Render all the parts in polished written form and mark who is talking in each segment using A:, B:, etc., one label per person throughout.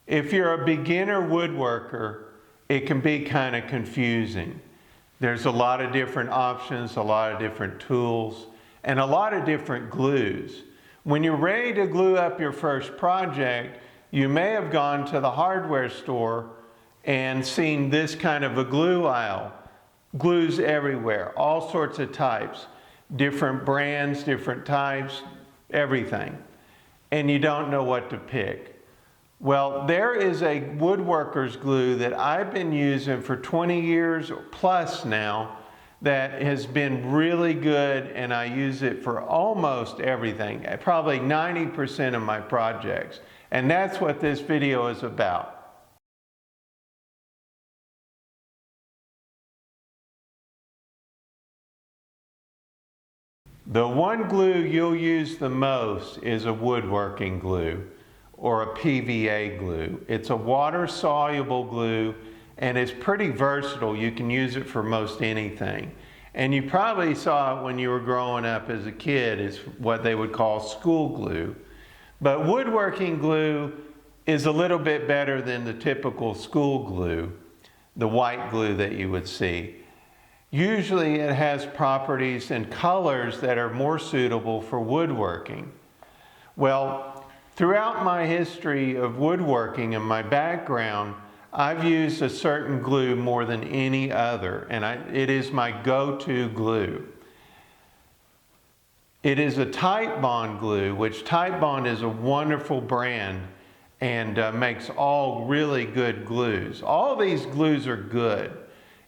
A: If you're a beginner woodworker, it can be kind of confusing. There's a lot of different options, a lot of different tools, and a lot of different glues. When you're ready to glue up your first project, you may have gone to the hardware store and seen this kind of a glue aisle. Glues everywhere, all sorts of types, different brands, different types, everything. And you don't know what to pick. Well, there is a Woodworkers glue that I've been using for 20 years plus now that has been really good, and I use it for almost everything, probably 90% of my projects. And that's what this video is about. The one glue you'll use the most is a woodworking glue or a PVA glue. It's a water-soluble glue and it's pretty versatile. You can use it for most anything. And you probably saw it when you were growing up as a kid. It's what they would call school glue. But woodworking glue is a little bit better than the typical school glue, the white glue that you would see. Usually it has properties and colors that are more suitable for woodworking. Well, throughout my history of woodworking and my background, I've used a certain glue more than any other, and it is my go-to glue. It is a Titebond glue, which Titebond is a wonderful brand and makes all really good glues. All these glues are good.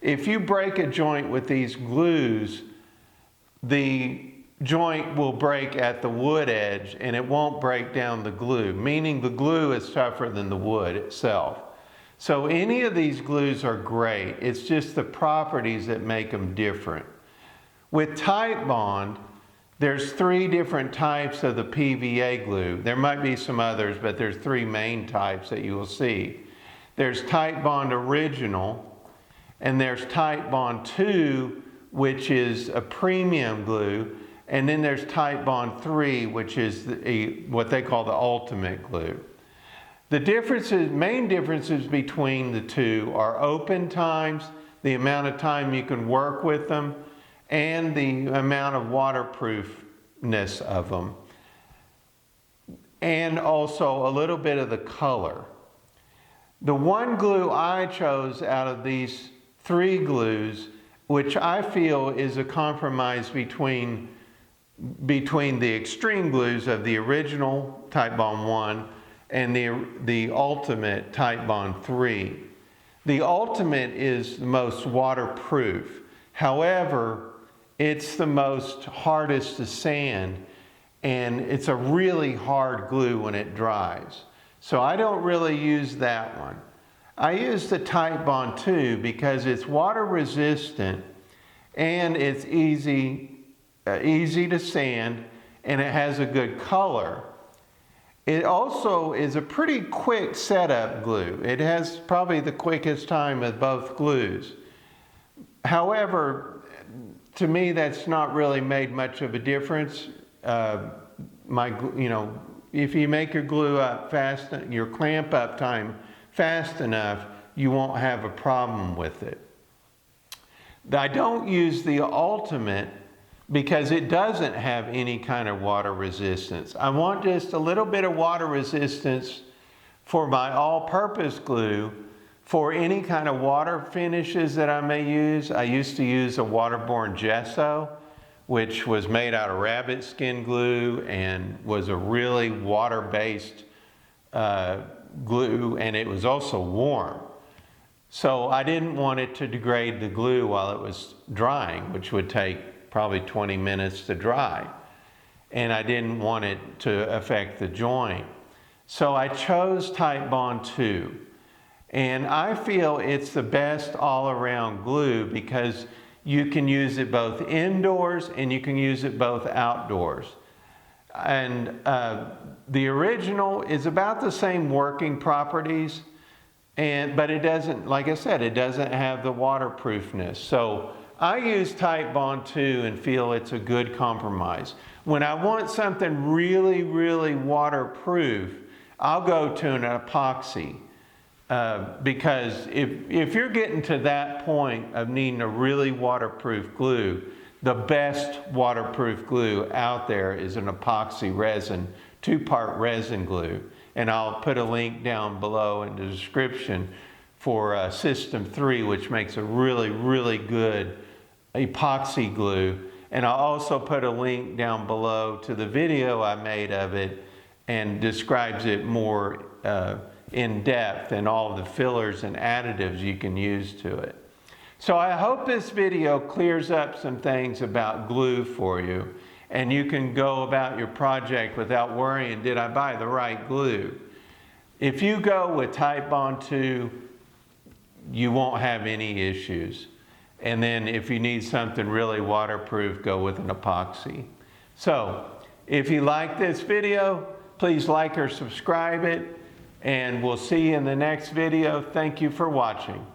A: If you break a joint with these glues, the joint will break at the wood edge and it won't break down the glue, meaning the glue is tougher than the wood itself. So any of these glues are great. It's just the properties that make them different. With Titebond, there's 3 different types of the PVA glue. There might be some others, but there's 3 main types that you will see. There's Titebond Original, and there's Titebond 2, which is a premium glue, and then there's Titebond 3, which is what they call the ultimate glue. The main differences between the two are open times, the amount of time you can work with them, and the amount of waterproofness of them, and also a little bit of the color. The one glue I chose out of these 3 glues, which I feel is a compromise between the extreme glues of the original Titebond 1 and the ultimate Titebond 3. The ultimate is the most waterproof. However, it's the most hardest to sand, and it's a really hard glue when it dries. So I don't really use that one. I use the Titebond 2 because it's water resistant and it's easy to sand, and it has a good color. It also is a pretty quick setup glue. It has probably the quickest time of both glues. However, to me that's not really made much of a difference. If you make your glue up fast, your clamp up time fast enough, you won't have a problem with it. I don't use the ultimate because it doesn't have any kind of water resistance. I want just a little bit of water resistance for my all-purpose glue for any kind of water finishes that I may use. I used to use a waterborne gesso, which was made out of rabbit skin glue and was a really water-based glue, and it was also warm. So I didn't want it to degrade the glue while it was drying, which would take probably 20 minutes to dry. And I didn't want it to affect the joint. So I chose Titebond 2. And I feel it's the best all-around glue because you can use it both indoors and you can use it both outdoors. And the original is about the same working properties, but it doesn't, like I said, it doesn't have the waterproofness. So I use Titebond 2 and feel it's a good compromise. When I want something really, really waterproof, I'll go to an epoxy. because if you're getting to that point of needing a really waterproof glue, the best waterproof glue out there is an epoxy resin, 2-part resin glue. And I'll put a link down below in the description for System 3, which makes a really, really good epoxy glue. And I'll also put a link down below to the video I made of it and describes it more in depth and all the fillers and additives you can use to it. So I hope this video clears up some things about glue for you, and you can go about your project without worrying, did I buy the right glue? If you go with Titebond 2, you won't have any issues. And then if you need something really waterproof, go with an epoxy. So if you like this video, please like or subscribe it, and we'll see you in the next video. Thank you for watching.